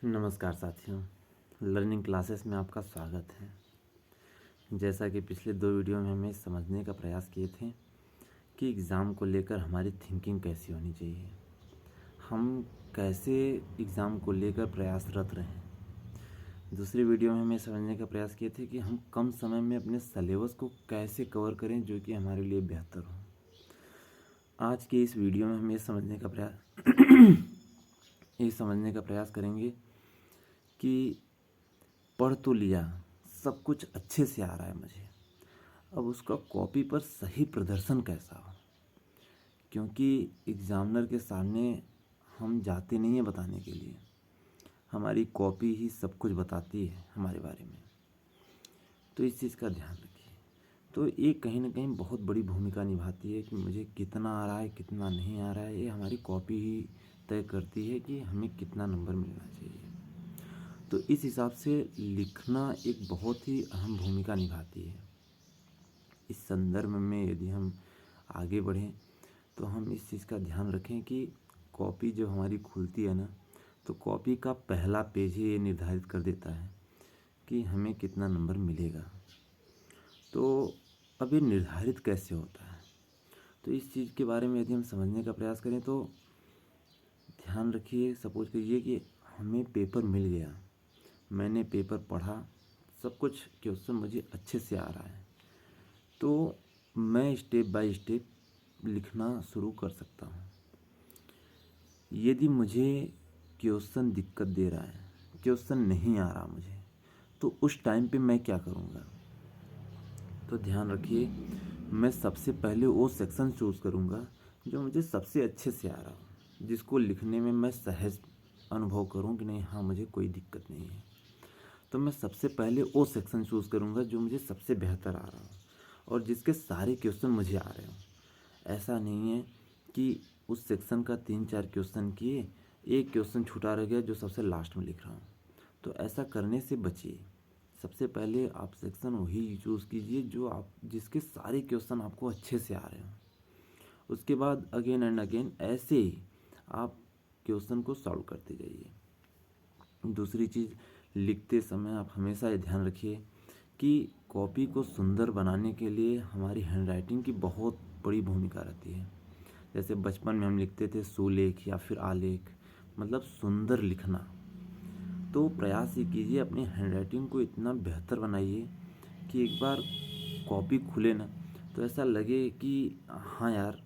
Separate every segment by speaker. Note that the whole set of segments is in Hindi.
Speaker 1: नमस्कार साथियों, लर्निंग क्लासेस में आपका स्वागत है। जैसा कि पिछले 2 वीडियो में हमें समझने का प्रयास किए थे कि एग्ज़ाम को लेकर हमारी थिंकिंग कैसी होनी चाहिए, हम कैसे एग्ज़ाम को लेकर प्रयासरत रहें। दूसरी वीडियो में हमें समझने का प्रयास किए थे कि हम कम समय में अपने सिलेबस को कैसे कवर करें जो कि हमारे लिए बेहतर हो। आज के इस वीडियो में हम ये समझने का प्रयास करेंगे कि पढ़ तो लिया, सब कुछ अच्छे से आ रहा है मुझे, अब उसका कॉपी पर सही प्रदर्शन कैसा हो। क्योंकि एग्ज़ामिनर के सामने हम जाते नहीं हैं बताने के लिए, हमारी कॉपी ही सब कुछ बताती है हमारे बारे में। तो इस चीज़ का ध्यान रखिए। तो ये कहीं ना कहीं बहुत बड़ी भूमिका निभाती है कि मुझे कितना आ रहा है कितना नहीं आ रहा है। ये हमारी कॉपी ही तय करती है कि हमें कितना नंबर मिलना चाहिए। तो इस हिसाब से लिखना एक बहुत ही अहम भूमिका निभाती है। इस संदर्भ में यदि हम आगे बढ़ें तो हम इस चीज़ का ध्यान रखें कि कॉपी जब हमारी खुलती है ना, तो कॉपी का पहला पेज ही ये निर्धारित कर देता है कि हमें कितना नंबर मिलेगा। तो अब ये निर्धारित कैसे होता है, तो इस चीज़ के बारे में यदि हम समझने का प्रयास करें तो ध्यान रखिए। सपोज कीजिए कि हमें पेपर मिल गया, मैंने पेपर पढ़ा, सब कुछ क्वेश्चन मुझे अच्छे से आ रहा है, तो मैं स्टेप बाय स्टेप लिखना शुरू कर सकता हूँ। यदि मुझे क्वेश्चन दिक्कत दे रहा है, क्वेश्चन नहीं आ रहा मुझे, तो उस टाइम पे मैं क्या करूँगा। तो ध्यान रखिए, मैं सबसे पहले वो सेक्शन चूज़ करूँगा जो मुझे सबसे अच्छे से आ रहा हो, जिसको लिखने में मैं सहज अनुभव करूँ कि नहीं, हाँ मुझे कोई दिक्कत नहीं है। तो मैं सबसे पहले वो सेक्शन चूज़ करूँगा जो मुझे सबसे बेहतर आ रहा हो और जिसके सारे क्वेश्चन मुझे आ रहे हो। ऐसा नहीं है कि उस सेक्शन का 3-4 क्वेश्चन किए, एक क्वेश्चन छूटा रह गया जो सबसे लास्ट में लिख रहा हूँ। तो ऐसा करने से बचिए। सबसे पहले आप सेक्शन वही चूज़ कीजिए जो जिसके सारे क्वेश्चन आपको अच्छे से आ रहे हों। उसके बाद अगेन एंड अगेन ऐसे ही आप क्वेश्चन को सॉल्व करते जाइए। दूसरी चीज़, लिखते समय आप हमेशा ये ध्यान रखिए कि कॉपी को सुंदर बनाने के लिए हमारी हैंडराइटिंग की बहुत बड़ी भूमिका रहती है। जैसे बचपन में हम लिखते थे सुलेख या फिर आलेख, मतलब सुंदर लिखना। तो प्रयास ये कीजिए, अपनी हैंडराइटिंग को इतना बेहतर बनाइए कि एक बार कॉपी खुले ना तो ऐसा लगे कि हाँ यार,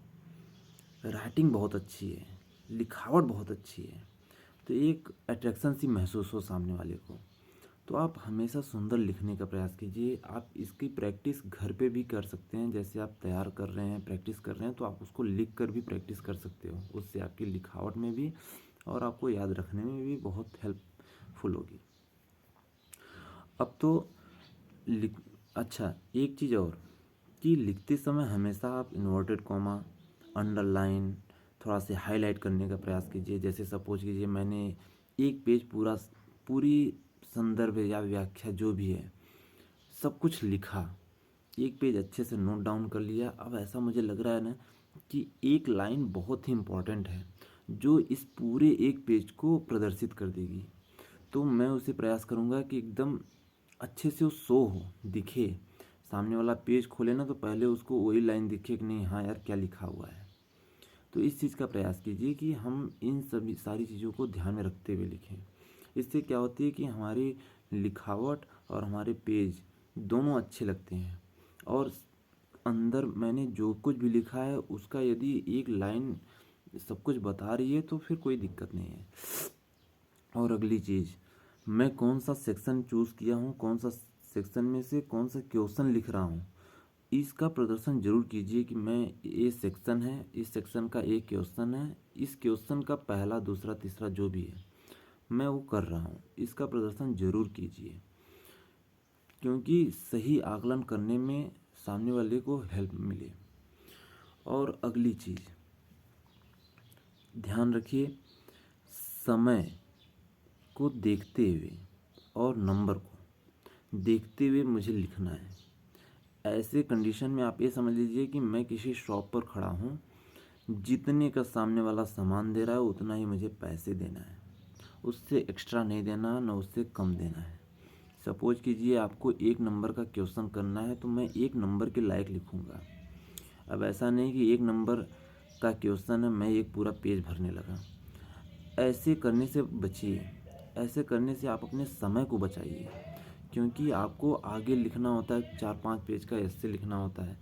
Speaker 1: राइटिंग बहुत अच्छी है, लिखावट बहुत अच्छी है। तो एक अट्रैक्शन सी महसूस हो सामने वाले को। तो आप हमेशा सुंदर लिखने का प्रयास कीजिए। आप इसकी प्रैक्टिस घर पे भी कर सकते हैं। जैसे आप तैयार कर रहे हैं, प्रैक्टिस कर रहे हैं, तो आप उसको लिख कर भी प्रैक्टिस कर सकते हो। उससे आपकी लिखावट में भी और आपको याद रखने में भी बहुत हेल्पफुल होगी। अब तो अच्छा, एक चीज़ और कि लिखते समय हमेशा आप इन्वर्टेड कॉमा, अंडरलाइन, थोड़ा सा हाईलाइट करने का प्रयास कीजिए। जैसे सपोज कीजिए मैंने एक पेज पूरी संदर्भ या व्याख्या जो भी है सब कुछ लिखा, एक पेज अच्छे से नोट डाउन कर लिया। अब ऐसा मुझे लग रहा है ना कि एक लाइन बहुत ही इम्पॉर्टेंट है जो इस पूरे एक पेज को प्रदर्शित कर देगी। तो मैं उसे प्रयास करूँगा कि एकदम अच्छे से वो शो हो, दिखे। सामने वाला पेज खोले ना तो पहले उसको वही लाइन दिखे कि नहीं, हाँ यार क्या लिखा हुआ है। तो इस चीज़ का प्रयास कीजिए कि हम इन सभी सारी चीज़ों को ध्यान में रखते हुए लिखें। इससे क्या होती है कि हमारी लिखावट और हमारे पेज दोनों अच्छे लगते हैं। और अंदर मैंने जो कुछ भी लिखा है उसका यदि एक लाइन सब कुछ बता रही है तो फिर कोई दिक्कत नहीं है। और अगली चीज़, मैं कौन सा सेक्शन चूज़ किया हूँ, कौन सा सेक्शन में से कौन सा क्वेश्चन लिख रहा हूँ, इसका प्रदर्शन जरूर कीजिए कि मैं ये सेक्शन है, इस सेक्शन का एक क्वेश्चन है, इस क्वेश्चन का पहला दूसरा तीसरा जो भी है मैं वो कर रहा हूँ, इसका प्रदर्शन जरूर कीजिए। क्योंकि सही आकलन करने में सामने वाले को हेल्प मिले। और अगली चीज़ ध्यान रखिए, समय को देखते हुए और नंबर को देखते हुए मुझे लिखना है। ऐसे कंडीशन में आप ये समझ लीजिए कि मैं किसी शॉप पर खड़ा हूँ, जितने का सामने वाला सामान दे रहा है उतना ही मुझे पैसे देना है। उससे एक्स्ट्रा नहीं देना, न उससे कम देना है। सपोज कीजिए आपको 1 नंबर का क्वेश्चन करना है तो मैं 1 नंबर के लायक लिखूँगा। अब ऐसा नहीं कि 1 नंबर का क्वेश्चन है मैं एक पूरा पेज भरने लगा। ऐसे करने से बचिए। ऐसे करने से आप अपने समय को बचाइए, क्योंकि आपको आगे लिखना होता है, 4-5 पेज का एस्से लिखना होता है,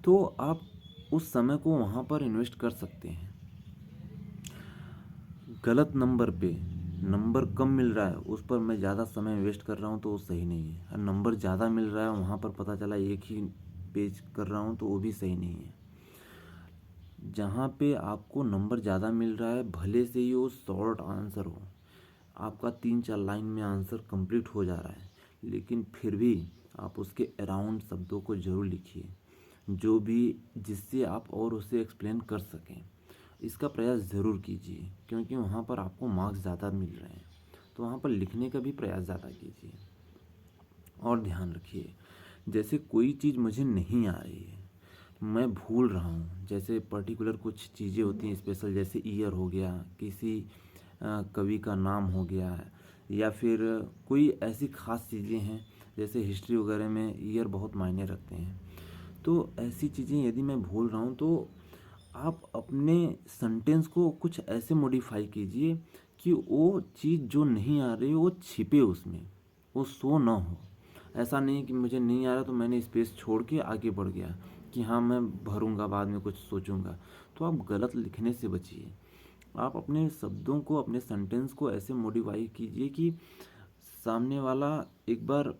Speaker 1: तो आप उस समय को वहाँ पर इन्वेस्ट कर सकते हैं। गलत नंबर पे नंबर कम मिल रहा है उस पर मैं ज़्यादा समय वेस्ट कर रहा हूँ तो वो सही नहीं है, और नंबर ज़्यादा मिल रहा है वहाँ पर पता चला एक ही पेज कर रहा हूँ तो वो भी सही नहीं है। जहाँ पे आपको नंबर ज़्यादा मिल रहा है, भले से ही वो शॉर्ट आंसर हो, आपका 3-4 लाइन में आंसर कंप्लीट हो जा रहा है, लेकिन फिर भी आप उसके अराउंड शब्दों को ज़रूर लिखिए, जो भी जिससे आप और उसे एक्सप्लेन कर सकें। इसका प्रयास ज़रूर कीजिए, क्योंकि वहाँ पर आपको मार्क्स ज़्यादा मिल रहे हैं, तो वहाँ पर लिखने का भी प्रयास ज़्यादा कीजिए। और ध्यान रखिए, जैसे कोई चीज़ मुझे नहीं आ रही है, मैं भूल रहा हूँ, जैसे पर्टिकुलर कुछ चीज़ें होती हैं स्पेशल, जैसे ईयर हो गया, किसी कवि का नाम हो गया, या फिर कोई ऐसी ख़ास चीज़ें हैं, जैसे हिस्ट्री वगैरह में ईयर बहुत मायने रखते हैं। तो ऐसी चीज़ें यदि मैं भूल रहा हूँ तो आप अपने सेंटेंस को कुछ ऐसे मॉडिफाई कीजिए कि वो चीज़ जो नहीं आ रही वो छिपे उसमें, वो शो ना हो। ऐसा नहीं कि मुझे नहीं आ रहा तो मैंने स्पेस छोड़ के आगे बढ़ गया कि हाँ मैं भरूंगा, बाद में कुछ सोचूंगा। तो आप गलत लिखने से बचिए। आप अपने शब्दों को, अपने सेंटेंस को ऐसे मॉडिफाई कीजिए कि सामने वाला एक बार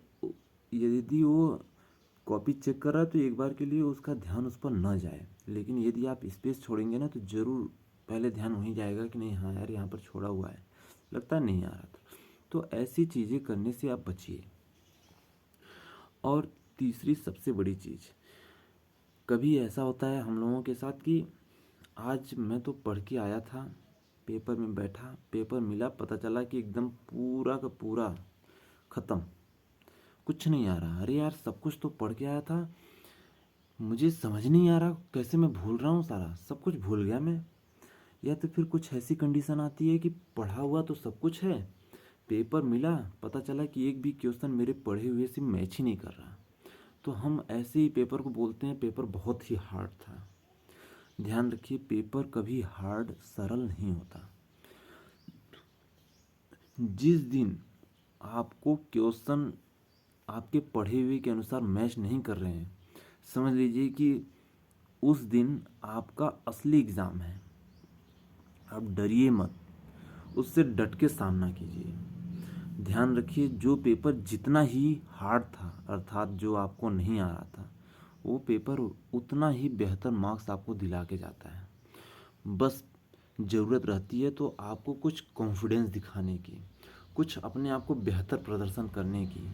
Speaker 1: यदि वो कॉपी चेक कर रहा है तो एक बार के लिए उसका ध्यान उस पर न जाए, लेकिन यदि आप स्पेस छोड़ेंगे ना तो ज़रूर पहले ध्यान वहीं जाएगा कि नहीं, हाँ यार यहाँ पर छोड़ा हुआ है, लगता है नहीं आ रहा था। तो ऐसी चीज़ें करने से आप बचिए। और तीसरी सबसे बड़ी चीज़, कभी ऐसा होता है हम लोगों के साथ कि आज मैं तो पढ़ के आया था, पेपर में बैठा, पेपर मिला, पता चला कि एकदम पूरा का पूरा ख़त्म, कुछ नहीं आ रहा। अरे यार सब कुछ तो पढ़ के आया था, मुझे समझ नहीं आ रहा कैसे मैं भूल रहा हूँ, सारा सब कुछ भूल गया मैं। या तो फिर कुछ ऐसी कंडीशन आती है कि पढ़ा हुआ तो सब कुछ है, पेपर मिला, पता चला कि एक भी क्वेश्चन मेरे पढ़े हुए से मैच ही नहीं कर रहा, तो हम ऐसे ही पेपर को बोलते हैं पेपर बहुत ही हार्ड था। ध्यान रखिए, पेपर कभी हार्ड सरल नहीं होता। जिस दिन आपको क्वेश्चन आपके पढ़े हुए के अनुसार मैच नहीं कर रहे हैं, समझ लीजिए कि उस दिन आपका असली एग्ज़ाम है। आप डरिए मत, उससे डट के सामना कीजिए। ध्यान रखिए, जो पेपर जितना ही हार्ड था, अर्थात जो आपको नहीं आ रहा था, वो पेपर उतना ही बेहतर मार्क्स आपको दिला के जाता है। बस ज़रूरत रहती है तो आपको कुछ कॉन्फिडेंस दिखाने की, कुछ अपने आप को बेहतर प्रदर्शन करने की।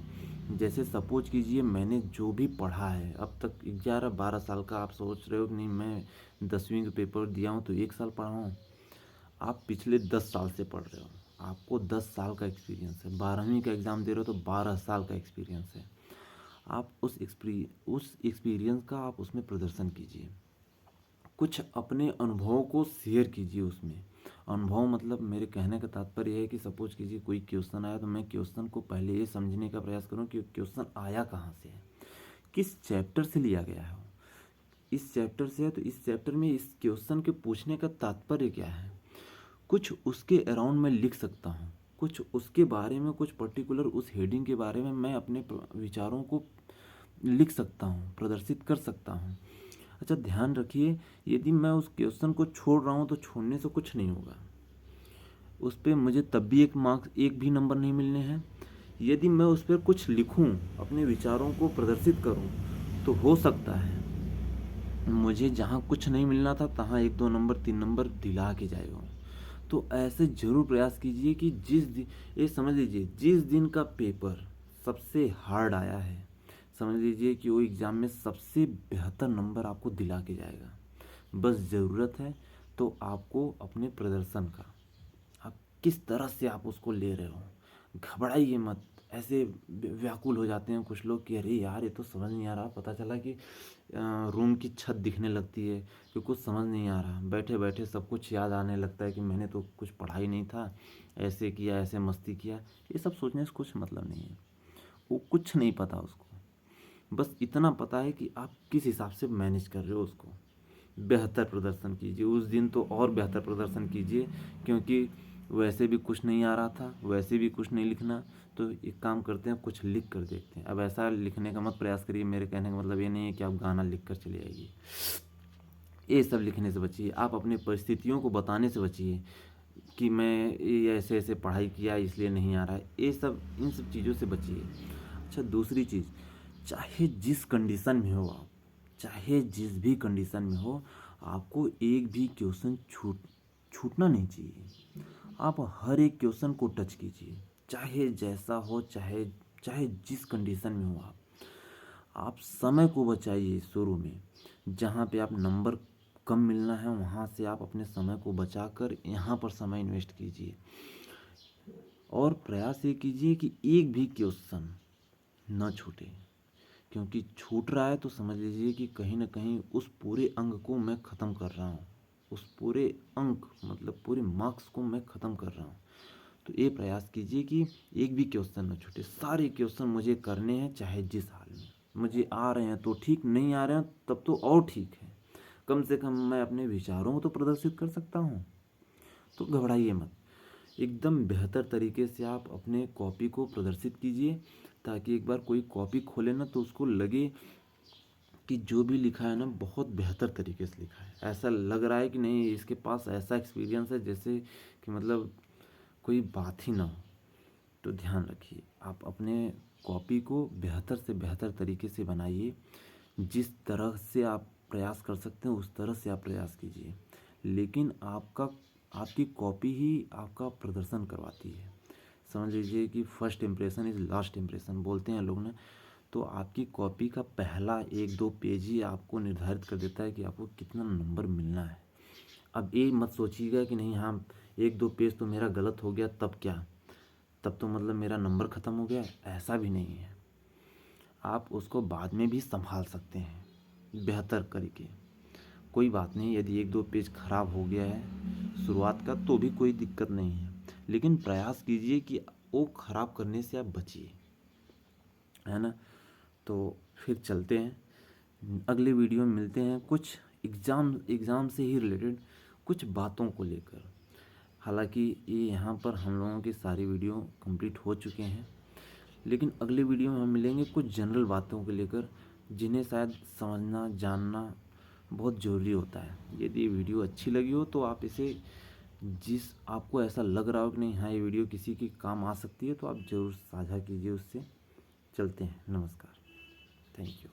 Speaker 1: जैसे सपोज कीजिए मैंने जो भी पढ़ा है अब तक, 11-12 साल का, आप सोच रहे हो कि नहीं मैं 10वीं का पेपर दिया हूँ तो 1 साल पढ़ा हूँ, आप पिछले 10 साल से पढ़ रहे हो, आपको 10 साल का एक्सपीरियंस है। 12वीं का एग्ज़ाम दे रहे हो तो 12 साल का एक्सपीरियंस है। आप उस एक्सपीरियंस का आप उसमें प्रदर्शन कीजिए, कुछ अपने अनुभवों को शेयर कीजिए उसमें। अनुभव मतलब मेरे कहने का तात्पर्य है कि सपोज कीजिए कोई क्वेश्चन आया तो मैं क्वेश्चन को पहले ये समझने का प्रयास करूं कि क्वेश्चन आया कहाँ से है, किस चैप्टर से लिया गया है। इस चैप्टर से है तो इस चैप्टर में इस क्वेश्चन के पूछने का तात्पर्य क्या है, कुछ उसके अराउंड मैं लिख सकता हूँ, कुछ उसके बारे में, कुछ पर्टिकुलर उस हेडिंग के बारे में मैं अपने विचारों को लिख सकता हूँ, प्रदर्शित कर सकता हूँ। अच्छा ध्यान रखिए, यदि मैं उस क्वेश्चन को छोड़ रहा हूँ तो छोड़ने से कुछ नहीं होगा, उस पर मुझे तब भी एक भी नंबर नहीं मिलने हैं। यदि मैं उस पर कुछ लिखूँ, अपने विचारों को प्रदर्शित करूँ, तो हो सकता है मुझे जहाँ कुछ नहीं मिलना था तहाँ 1-2 नंबर 3 नंबर दिला के जाएगा। तो ऐसे ज़रूर प्रयास कीजिए कि जिस दिन, ये समझ लीजिए जिस दिन का पेपर सबसे हार्ड आया है, समझ लीजिए कि वो एग्ज़ाम में सबसे बेहतर नंबर आपको दिला के जाएगा। बस ज़रूरत है तो आपको अपने प्रदर्शन का, आप किस तरह से आप उसको ले रहे हो, घबराइए मत। ऐसे व्याकुल हो जाते हैं कुछ लोग कि अरे यार ये तो समझ नहीं आ रहा। पता चला कि रूम की छत दिखने लगती है कि कुछ समझ नहीं आ रहा। बैठे बैठे सब कुछ याद आने लगता है कि मैंने तो कुछ पढ़ा ही नहीं था, ऐसे किया, ऐसे मस्ती किया। ये सब सोचने से कुछ मतलब नहीं है। वो कुछ नहीं पता उसको, बस इतना पता है कि आप किस हिसाब से मैनेज कर रहे हो उसको। बेहतर प्रदर्शन कीजिए, उस दिन तो और बेहतर प्रदर्शन कीजिए, क्योंकि वैसे भी कुछ नहीं आ रहा था, वैसे भी कुछ नहीं लिखना। तो एक काम करते हैं, कुछ लिख कर देखते हैं। अब ऐसा लिखने का मत प्रयास करिए, मेरे कहने का मतलब ये नहीं है कि आप गाना लिख कर चले आइए। ये सब लिखने से बचिए। आप अपनी परिस्थितियों को बताने से बचिए कि मैं ये ऐसे ऐसे पढ़ाई किया इसलिए नहीं आ रहा है। ये सब, इन सब चीज़ों से बचिए। अच्छा, दूसरी चीज़, चाहे जिस कंडीशन में हो आप, चाहे जिस भी कंडीशन में हो, आपको एक भी क्वेश्चन छूटना नहीं चाहिए। आप हर एक क्वेश्चन को टच कीजिए, चाहे जैसा हो, चाहे चाहे जिस कंडीशन में हो आप समय को बचाइए। शुरू में जहाँ पे आप नंबर कम मिलना है वहाँ से आप अपने समय को बचाकर यहाँ पर समय इन्वेस्ट कीजिए। और प्रयास ये कीजिए कि एक भी क्वेश्चन न छूटे, क्योंकि छूट रहा है तो समझ लीजिए कि कहीं ना कहीं उस पूरे अंक को मैं ख़त्म कर रहा हूँ। उस पूरे अंक मतलब पूरे मार्क्स को मैं ख़त्म कर रहा हूँ। तो ये प्रयास कीजिए कि एक भी क्वेश्चन न छूटे। सारे क्वेश्चन मुझे करने हैं, चाहे जिस हाल में। मुझे आ रहे हैं तो ठीक, नहीं आ रहे हैं तब तो और ठीक है। कम से कम मैं अपने विचारों को तो प्रदर्शित कर सकता हूँ। तो घबराइए मत, एकदम बेहतर तरीके से आप अपने कॉपी को प्रदर्शित कीजिए, ताकि एक बार कोई कॉपी खोले ना तो उसको लगे कि जो भी लिखा है ना बहुत बेहतर तरीके से लिखा है। ऐसा लग रहा है कि नहीं, इसके पास ऐसा एक्सपीरियंस है जैसे कि मतलब कोई बात ही ना हो। तो ध्यान रखिए, आप अपने कॉपी को बेहतर से बेहतर तरीके से बनाइए। जिस तरह से आप प्रयास कर सकते हैं उस तरह से आप प्रयास कीजिए, लेकिन आपकी कॉपी ही आपका प्रदर्शन करवाती है। समझ लीजिए कि first impression is last impression बोलते हैं लोग ना। तो आपकी कॉपी का पहला एक दो पेज ही आपको निर्धारित कर देता है कि आपको कितना नंबर मिलना है। अब ये मत सोचिएगा कि नहीं, हाँ एक दो पेज तो मेरा गलत हो गया तब क्या, तब तो मतलब मेरा नंबर ख़त्म हो गया। ऐसा भी नहीं है, आप उसको बाद में भी संभाल सकते हैं बेहतर करके। कोई बात नहीं, यदि एक दो पेज खराब हो गया है शुरुआत का तो भी कोई दिक्कत नहीं है, लेकिन प्रयास कीजिए कि वो ख़राब करने से आप बचिए, है ना। तो फिर चलते हैं, अगले वीडियो में मिलते हैं कुछ एग्ज़ाम से ही रिलेटेड कुछ बातों को लेकर। हालांकि ये यहाँ पर हम लोगों की सारी वीडियो कंप्लीट हो चुके हैं, लेकिन अगले वीडियो में हम मिलेंगे कुछ जनरल बातों को लेकर, जिन्हें शायद समझना जानना बहुत ज़रूरी होता है। यदि ये वीडियो अच्छी लगी हो तो आप इसे, जिस आपको ऐसा लग रहा हो कि नहीं हाँ ये वीडियो किसी के काम आ सकती है, तो आप ज़रूर साझा कीजिए उससे। चलते हैं, नमस्कार, थैंक यू।